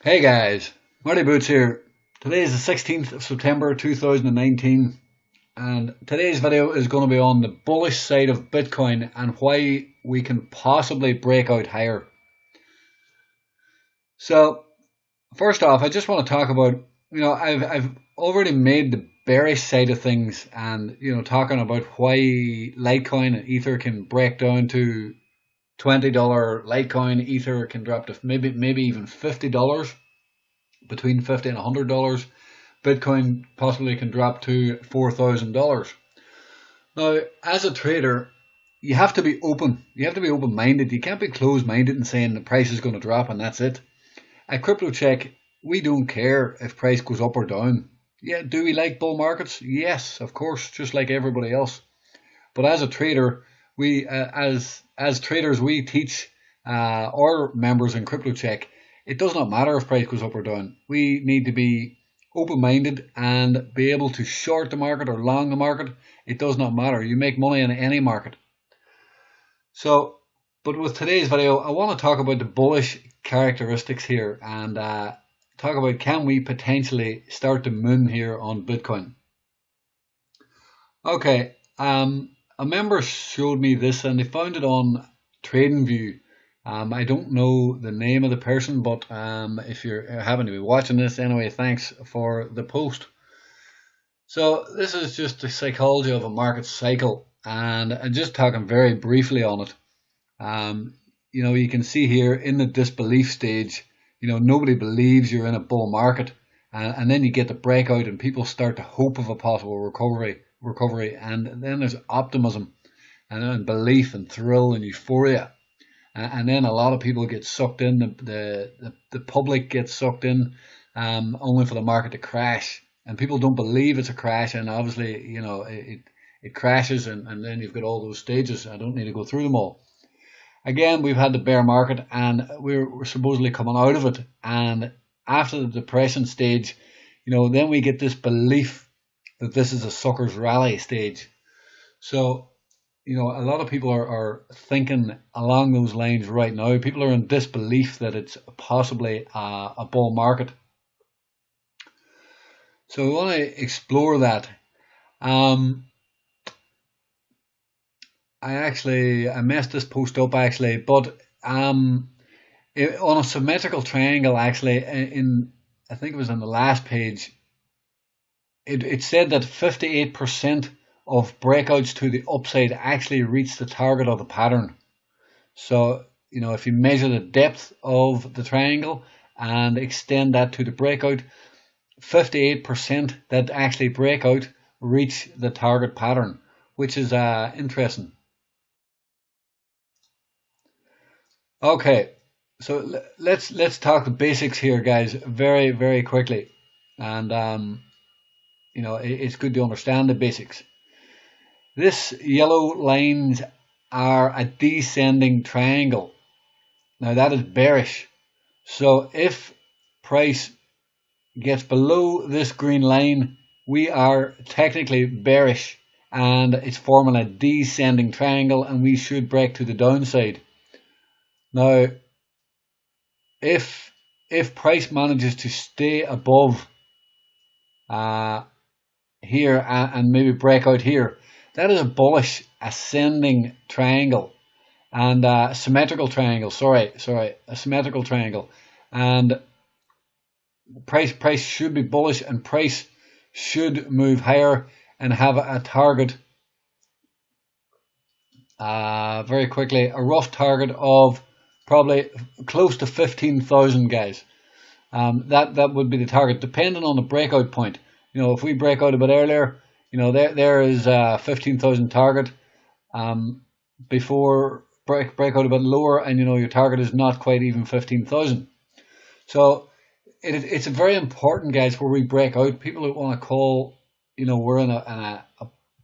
Hey guys, Marty Boots here. Today is the 16th of September 2019 and today's video is going to be on the bullish side of Bitcoin and why we can possibly break out higher. So first off, I just want to talk about, I've already made the bearish side of things and, talking about why Litecoin and Ether can break down to $20 Litecoin, Ether can drop to maybe even $50, between $50 and $100. Bitcoin possibly can drop to $4,000. Now, as a trader, you have to be open. You have to be open-minded. You can't be closed-minded and saying the price is going to drop and that's it. At CryptoCheck, we don't care if price goes up or down. Yeah, do we like bull markets? Yes, of course, just like everybody else. But as a trader, we as traders, we teach our members in CryptoCheck, it does not matter if price goes up or down. We need to be open-minded and be able to short the market or long the market. It does not matter. You make money in any market. So, but with today's video, I want to talk about the bullish characteristics here and talk about, can we potentially start the moon here on Bitcoin? Okay, a member showed me this and they found it on TradingView. I don't know the name of the person, but if you happen to be watching this anyway, thanks for the post. So this is just the psychology of a market cycle, and I'm just talking very briefly on it. You can see here in the disbelief stage, nobody believes you're in a bull market, and then you get the breakout and people start to hope of a possible recovery, and then there's optimism and belief and thrill and euphoria. And then a lot of people get sucked in, the public gets sucked in, only for the market to crash. And people don't believe it's a crash, and obviously, it crashes, and then you've got all those stages. I don't need to go through them all. Again, we've had the bear market, and we're supposedly coming out of it. And after the depression stage, then we get this belief that this is a sucker's rally stage. So, a lot of people are thinking along those lines right now. People are in disbelief that it's possibly a bull market. So we want to explore that. I messed this post up actually, but on a symmetrical triangle actually, I think it was on the last page, it said that 58% of breakouts to the upside actually reach the target of the pattern. So, if you measure the depth of the triangle and extend that to the breakout, 58% that actually break out reach the target pattern, which is interesting. Okay, so let's talk the basics here, guys, very, very quickly. And it's good to understand the basics. This yellow lines are a descending triangle. Now that is bearish. So if price gets below this green line, we are technically bearish and it's forming a descending triangle and we should break to the downside. Now, if price manages to stay above here and maybe break out here, that is a bullish ascending triangle and a symmetrical triangle. A symmetrical triangle, and price should be bullish and price should move higher and have a target. Very quickly, a rough target of probably close to 15,000, guys. That would be the target, depending on the breakout point. If we break out a bit earlier, there is 15,000 target. Before break out a bit lower, and your target is not quite even 15,000. So it's very important, guys, where we break out. People that want to call, we're in a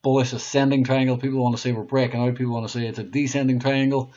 bullish ascending triangle. People want to say we're breaking out. People want to say it's a descending triangle.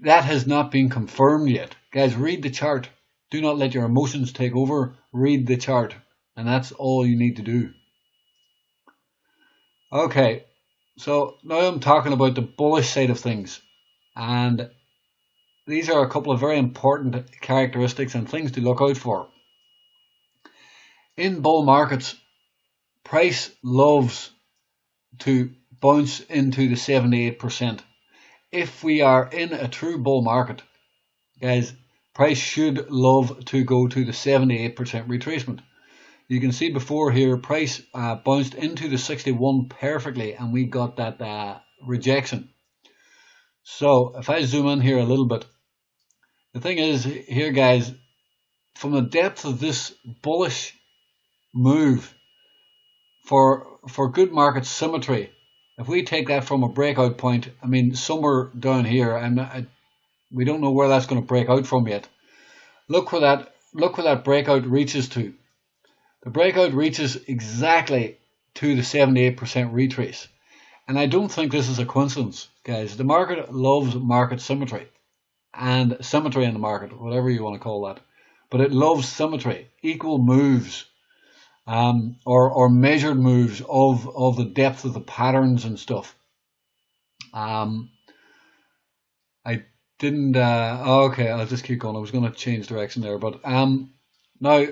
That has not been confirmed yet. Guys, read the chart. Do not let your emotions take over. Read the chart. And that's all you need to do. Okay, so now I'm talking about the bullish side of things. And these are a couple of very important characteristics and things to look out for. In bull markets, price loves to bounce into the 78%. If we are in a true bull market, guys, price should love to go to the 78% retracement. You can see before here, price bounced into the 61 perfectly, and we got that rejection. So if I zoom in here a little bit, the thing is here, guys, from the depth of this bullish move for good market symmetry, if we take that from a breakout point, I mean somewhere down here, we don't know where that's going to break out from yet. Look where that breakout reaches to. The breakout reaches exactly to the 78% retrace. And I don't think this is a coincidence, guys. The market loves market symmetry, and symmetry in the market, whatever you want to call that. But it loves symmetry, equal moves, or measured moves of the depth of the patterns and stuff. I didn't. Okay, I'll just keep going. I was going to change direction there, but now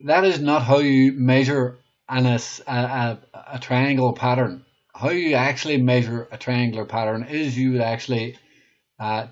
that is not how you measure a triangle pattern. How you actually measure a triangular pattern is you would actually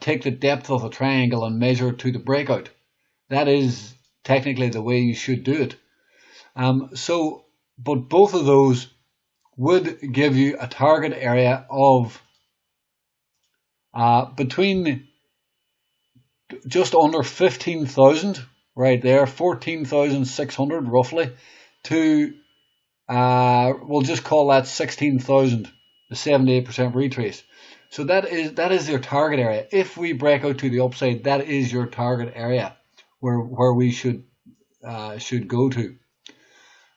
take the depth of a triangle and measure it to the breakout. That is technically the way you should do it. But both of those would give you a target area of between just under 15,000, right there, 14,600 roughly, to we'll just call that 16,000, the 78% retrace. So that is your target area. If we break out to the upside, that is your target area where we should go to.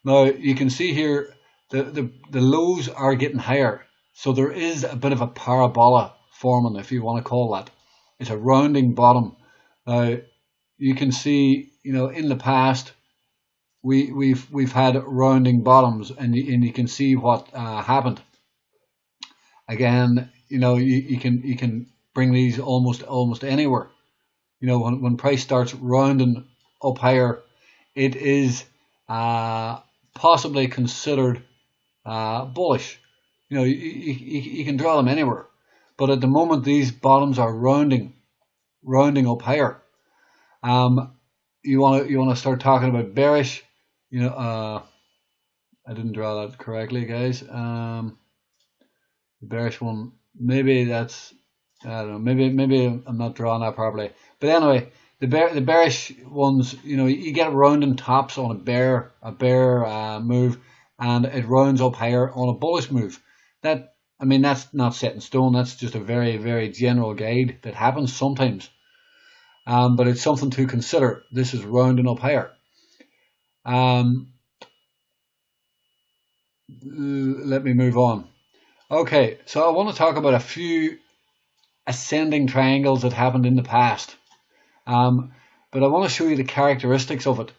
Now you can see here the lows are getting higher, so there is a bit of a parabola forming, if you want to call that. It's a rounding bottom. Now you can see, in the past we've had rounding bottoms, and you can see what happened. Again, you can bring these almost anywhere. When price starts rounding up higher, it is possibly considered bullish. You can draw them anywhere, but at the moment these bottoms are rounding up higher. You want to start talking about bearish. I didn't draw that correctly, guys. The bearish one, maybe that's, I don't know, maybe I'm not drawing that properly. But anyway, the bearish ones, you get rounding tops on a bear move, and it rounds up higher on a bullish move. That's not set in stone. That's just a very, very general guide that happens sometimes. But it's something to consider. This is rounding up higher. Let me move on. Okay, so I want to talk about a few ascending triangles that happened in the past. But I want to show you the characteristics of it.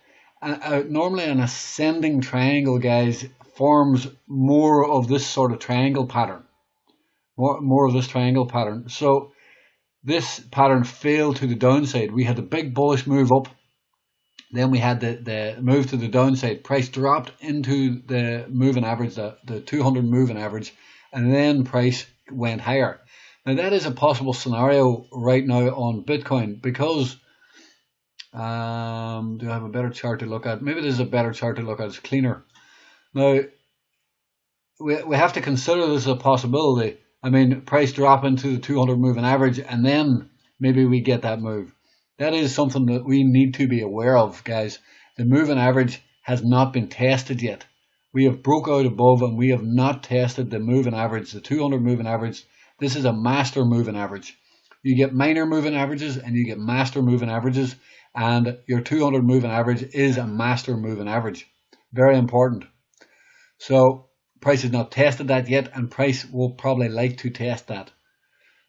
Normally an ascending triangle, guys, forms more of this sort of triangle pattern. More of this triangle pattern. So this pattern failed to the downside. We had the big bullish move up. Then we had the move to the downside. Price dropped into the moving average, the 200 moving average, and then price went higher. Now that is a possible scenario right now on Bitcoin, because do I have a better chart to look at? Maybe this is a better chart to look at. It's cleaner. Now we have to consider this a possibility. Price drop into the 200 moving average, and then maybe we get that move. That is something that we need to be aware of, guys. The moving average has not been tested yet. We have broke out above, and we have not tested the moving average, the 200 moving average. This is a master moving average. You get minor moving averages and you get master moving averages, and your 200 moving average is a master moving average. Very important. So price has not tested that yet, and price will probably like to test that.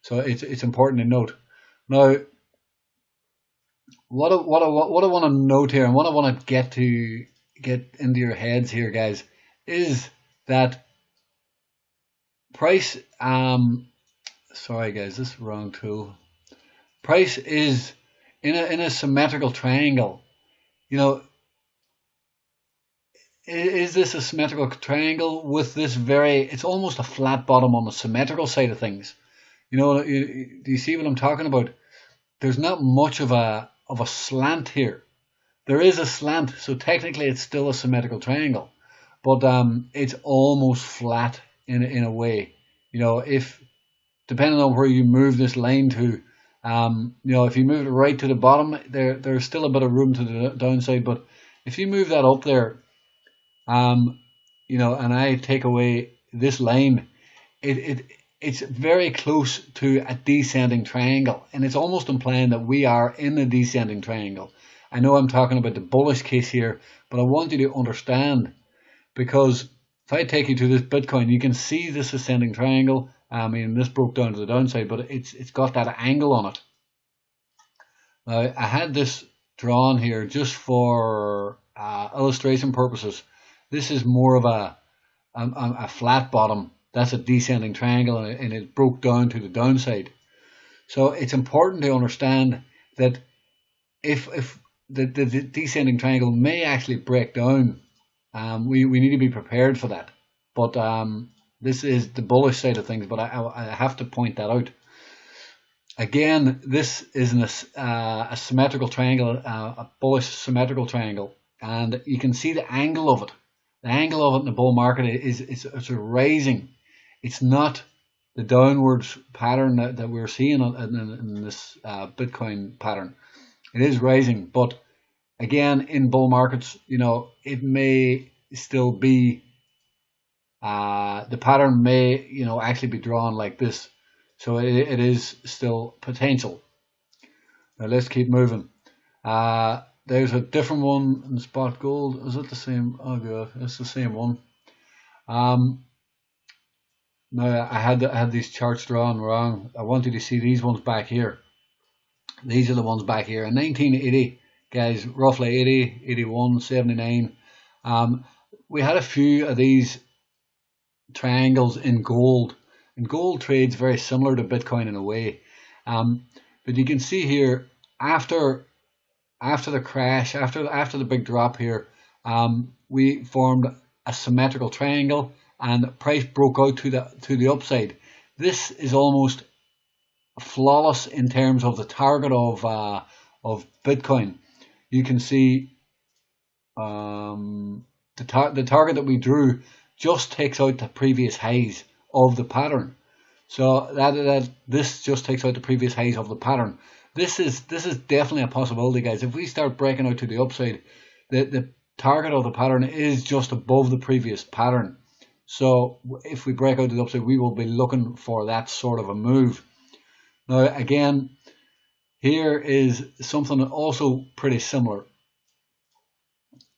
So it's important to note. Now, what I want to note here, and what I want to get into your heads here, guys, is that price. Sorry, guys, this is the wrong tool. Price is in a symmetrical triangle. is this a symmetrical triangle with this very, it's almost a flat bottom on the symmetrical side of things. You know, do you see what I'm talking about? There's not much of a slant here. There is a slant, so technically it's still a symmetrical triangle, but it's almost flat in a way. You know, if depending on where you move this line to, you know, if you move it right to the bottom, there's still a bit of room to the downside, but if you move that up there, um, you know, and I take away this line, it's very close to a descending triangle, and it's almost implying that we are in a descending triangle. I know I'm talking about the bullish case here, but I want you to understand, because if I take you to this Bitcoin, you can see this ascending triangle. I mean, this broke down to the downside, but it's got that angle on it. Now, I had this drawn here just for illustration purposes. This is more of a flat bottom. That's a descending triangle, and it broke down to the downside. So it's important to understand that if the descending triangle may actually break down, we need to be prepared for that. But this is the bullish side of things, but I have to point that out. Again, this is a symmetrical triangle, a bullish symmetrical triangle, and you can see the angle of it. The angle of it in the bull market is rising. It's not the downwards pattern that we're seeing in this Bitcoin pattern. It is rising, but again, in bull markets, you know, it may still be the pattern may, you know, actually be drawn like this. So it is still potential. Now let's keep moving. There's a different one in spot gold. Is it the same? Oh god, it's the same one. Now I had these charts drawn wrong. I wanted to see these ones back here. These are the ones back here. In 1980, guys, roughly 80, 81, 79. We had a few of these triangles in gold. And gold trades very similar to Bitcoin in a way. But you can see here, after the crash, after the big drop here, we formed a symmetrical triangle, and price broke out to the upside. This is almost flawless in terms of the target of Bitcoin. You can see the target that we drew just takes out the previous highs of the pattern. So this just takes out the previous highs of the pattern. This is definitely a possibility, guys. If we start breaking out to the upside, the target of the pattern is just above the previous pattern. So if we break out to the upside, we will be looking for that sort of a move. Now again, here is something also pretty similar.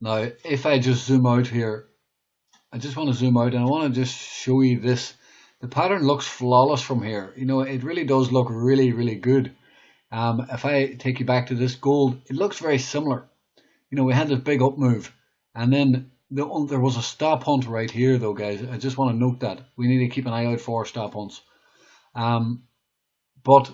Now if I just zoom out here, I just want to zoom out and I want to just show you this. The pattern looks flawless from here. You know, it really does look really, really good. If I take you back to this gold, it looks very similar. You know, we had this big up move, and then there was a stop hunt right here, though, guys. I just want to note that we need to keep an eye out for stop hunts. But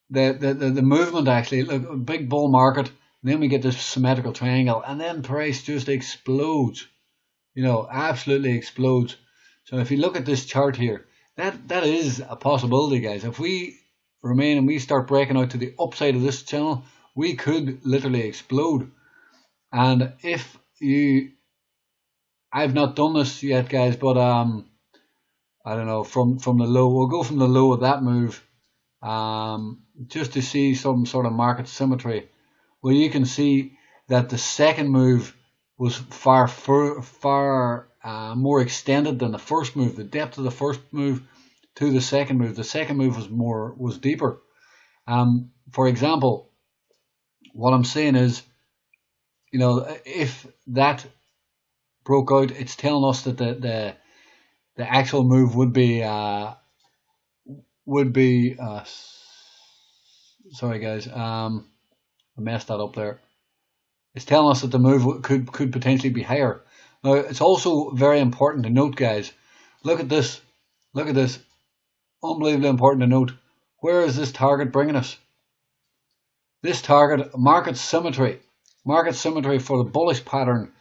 the movement actually, look, a big bull market, then we get this symmetrical triangle, and then price just explodes. You know, absolutely explodes. So if you look at this chart here, that is a possibility, guys. If we remain and we start breaking out to the upside of this channel, we could literally explode. And if you, I've not done this yet, guys, but I don't know, from the low, we'll go from the low of that move, just to see some sort of market symmetry. Well, you can see that the second move was far more extended than the first move. The depth of the first move to the second move. The second move was deeper. For example, what I'm saying is, you know, if that broke out, it's telling us that the actual move would be sorry guys, I messed that up there. It's telling us that the move could potentially be higher. Now, it's also very important to note, guys, look at this. Look at this. Unbelievably important to note. Where is this target bringing us? This target, market symmetry for the bullish pattern,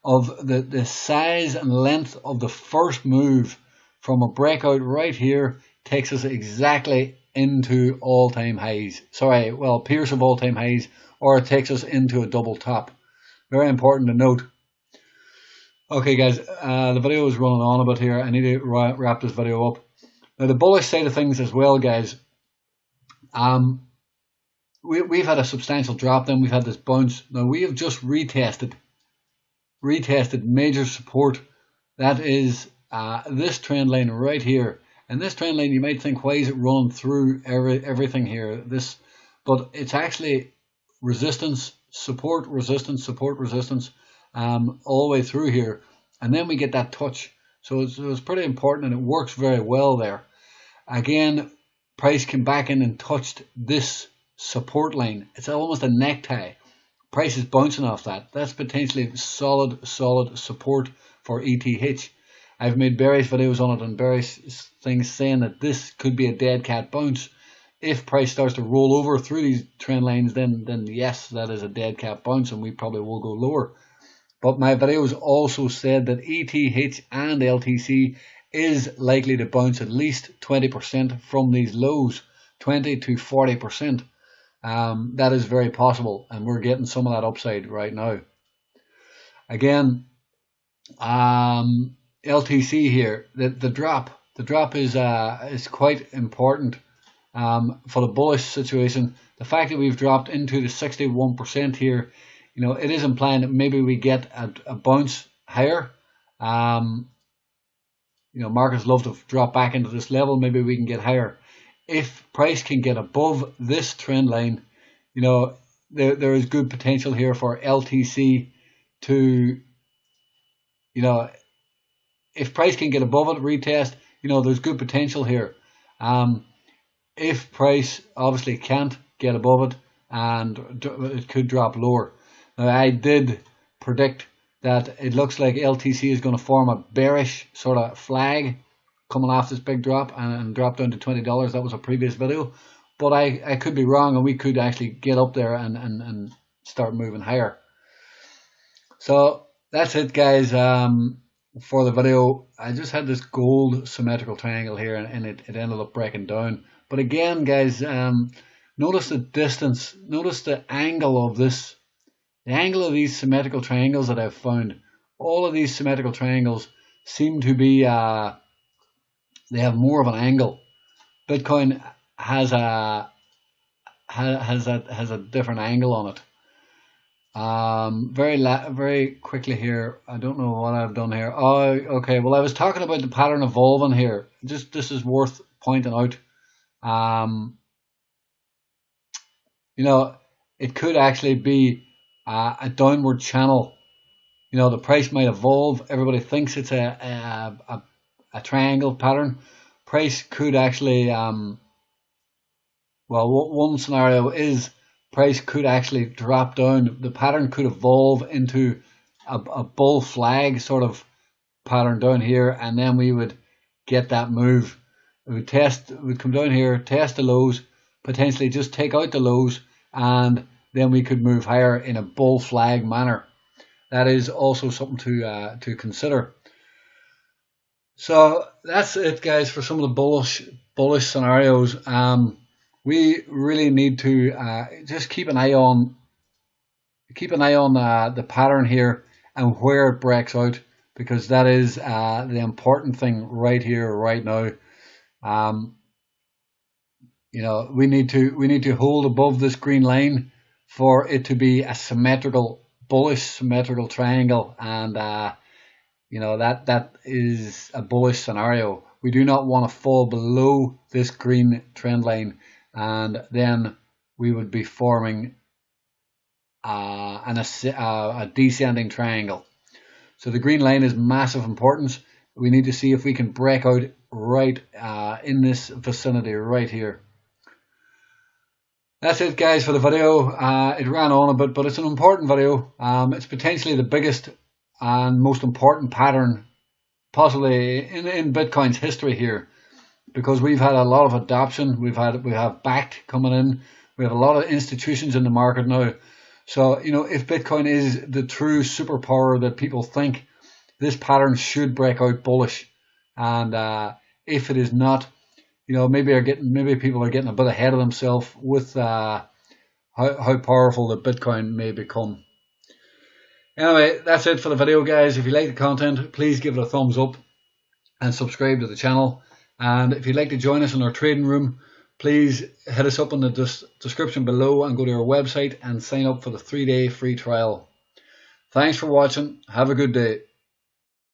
of the size and length of the first move from a breakout right here takes us exactly into all-time highs. Sorry, well, pierce of all-time highs, or it takes us into a double top. Very important to note. Okay, guys, the video is running on a bit here. I need to wrap this video up. Now, the bullish side of things as well, guys. We've had a substantial drop. Then we've had this bounce. Now we have just retested major support. That is this trend line right here. And this trend line, you might think, why is it running through everything here? But it's actually resistance, support, resistance, support, resistance, all the way through here. And then we get that touch. So it's pretty important, and it works very well there. Again, price came back in and touched this support line. It's almost a necktie. Price is bouncing off that. That's potentially solid support for ETH. I've made various videos on it and various things saying that this could be a dead cat bounce. If price starts to roll over through these trend lines, then yes, that is a dead cat bounce, and we probably will go lower. But my videos also said that ETH and LTC is likely to bounce at least 20% from these lows, 20 to 40%. That is very possible, and we're getting some of that upside right now. Again, LTC here, the drop is quite important for the bullish situation. The fact that we've dropped into the 61% here, you know, it is implying that maybe we get a bounce higher. You know, markets love to drop back into this level. Maybe we can get higher. If price can get above this trend line, you know, there is good potential here for LTC to, you know, if price can get above it, retest, you know, there's good potential here. If price obviously can't get above it, and it could drop lower. Now, I did predict that it looks like LTC is going to form a bearish sort of flag coming off this big drop and drop down to $20. That was a previous video, but I could be wrong, and we could actually get up there and start moving higher. So that's it, guys, for the video. I just had this gold symmetrical triangle here, and it ended up breaking down. But again, guys, notice the distance, notice the angle of this. The angle of these symmetrical triangles that I've found, all of these symmetrical triangles seem to be, they have more of an angle. Bitcoin has a different angle on it. Very quickly here, I don't know what I've done here. Oh, okay. Well, I was talking about the pattern evolving here. Just this is worth pointing out. You know, it could actually be a downward channel. You know, the price might evolve. Everybody thinks it's a triangle pattern. Price could actually, well, one scenario is price could actually drop down. The pattern could evolve into a bull flag sort of pattern down here, and then we would get that move. We'd come down here, test the lows, potentially just take out the lows, and then we could move higher in a bull flag manner. That is also something to consider. So that's it, guys, for some of the bullish scenarios. We really need to just keep an eye on the pattern here and where it breaks out, because that is the important thing right here, right now. You know, we need to hold above this green line for it to be a bullish symmetrical triangle, and you know, that is a bullish scenario. We do not want to fall below this green trend line, and then we would be forming a descending triangle. So the green line is massive importance. We need to see if we can break out right in this vicinity right here. That's it, guys, for the video. It ran on a bit, but it's an important video. It's potentially the biggest and most important pattern possibly in Bitcoin's history here, because we've had a lot of adoption. We have backed coming in. We have a lot of institutions in the market now. So, if Bitcoin is the true superpower that people think, this pattern should break out bullish. And if it is not, maybe people are getting a bit ahead of themselves with how powerful the Bitcoin may become. Anyway, that's it for the video, guys. If you like the content, please give it a thumbs up and subscribe to the channel. And if you'd like to join us in our trading room, please hit us up in the description below and go to our website and sign up for the 3-day free trial. Thanks for watching. Have a good day.